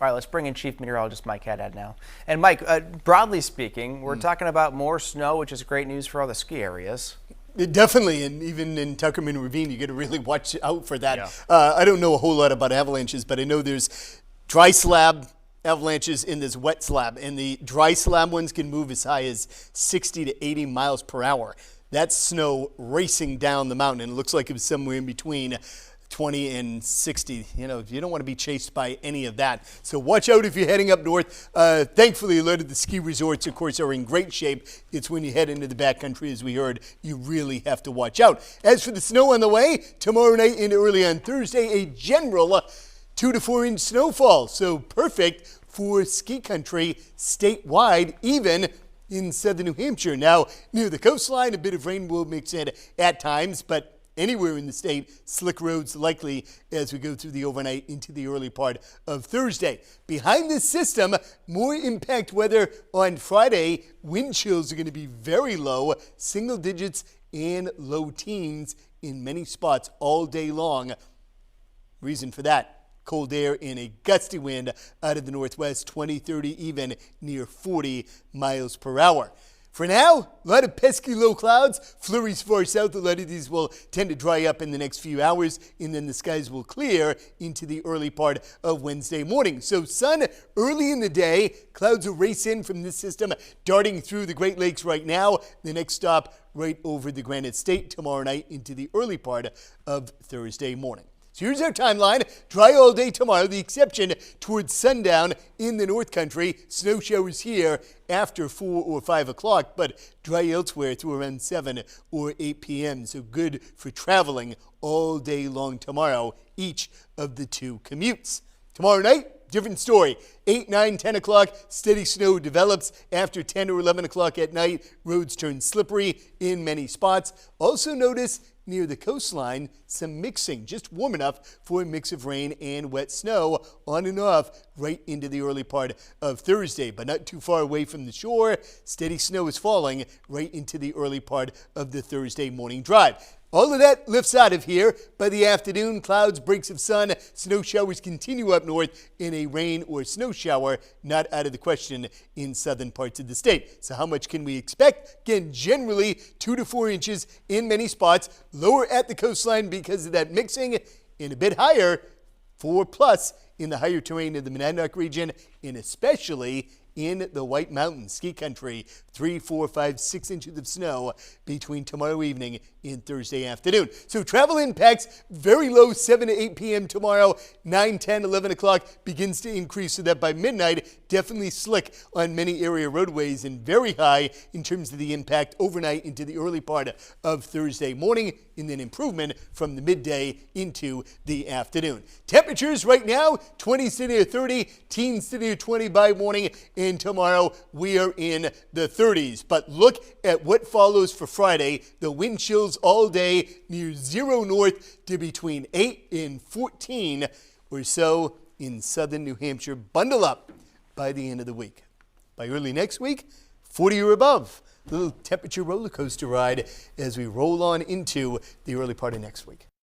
All right, let's bring in Chief Meteorologist Mike Haddad now. And Mike, broadly speaking, we're talking about more snow, which is great news for all the ski areas. Definitely, and even in Tuckerman Ravine, you got to really watch out for that. Yeah. I don't know a whole lot about avalanches, but I know there's dry slab avalanches and there's wet slab, and the dry slab ones can move as high as 60 to 80 miles per hour. That's snow racing down the mountain, and it looks like it was somewhere in between 20 and 60. You know, you don't want to be chased by any of that. So watch out if you're heading up north. Thankfully, a lot of the ski resorts, of course, are in great shape. It's when you head into the backcountry, as we heard, you really have to watch out. As for the snow on the way, tomorrow night and early on Thursday, a general 2 to 4 inch snowfall. So perfect for ski country statewide, even in southern New Hampshire. Now, near the coastline, a bit of rain will mix in at times, but anywhere in the state, slick roads likely as we go through the overnight into the early part of Thursday. Behind this system, more impact weather on Friday. Wind chills are going to be very low, single digits and low teens in many spots all day long. Reason for that: cold air and a gusty wind out of the northwest, 20, 30, even near 40 miles per hour. For now, a lot of pesky low clouds, flurries far south. A lot of these will tend to dry up in the next few hours, and then the skies will clear into the early part of Wednesday morning. So sun early in the day, clouds will race in from this system, darting through the Great Lakes right now. The next stop right over the Granite State tomorrow night into the early part of Thursday morning. So here's our timeline. Dry all day tomorrow, the exception towards sundown in the North Country. Snow showers here after 4 or 5 o'clock, but dry elsewhere through around 7 or 8 p.m. So good for traveling all day long tomorrow, each of the two commutes. Tomorrow night, different story. 8, 9, 10 o'clock, steady snow develops. After 10 or 11 o'clock at night, roads turn slippery in many spots. Also notice near the coastline, some mixing, just warm enough for a mix of rain and wet snow on and off right into the early part of Thursday, but not too far away from the shore. Steady snow is falling right into the early part of the Thursday morning drive. All of that lifts out of here by the afternoon. Clouds, breaks of sun, snow showers continue up north in a rain or snow shower, not out of the question in southern parts of the state. So how much can we expect? Again, generally 2 to 4 inches in many spots, lower at the coastline because of that mixing, and a bit higher, 4+ in the higher terrain of the Monadnock region, and especially in the White Mountains ski country. 3, 4, 5, 6 inches of snow between tomorrow evening and Thursday afternoon. So travel impacts very low, 7 to 8 p.m. tomorrow. 9, 10, 11 o'clock begins to increase so that by midnight, definitely slick on many area roadways and very high in terms of the impact overnight into the early part of Thursday morning, and then improvement from the midday into the afternoon. Temperatures right now, 20s to near 30, teens to near 20 by morning, and tomorrow we are in the 30s. But look at what follows for Friday. The wind chills all day near 0 north to between 8 and 14 or so in southern New Hampshire. Bundle up by the end of the week. By early next week, 40 or above. Little temperature roller coaster ride as we roll on into the early part of next week.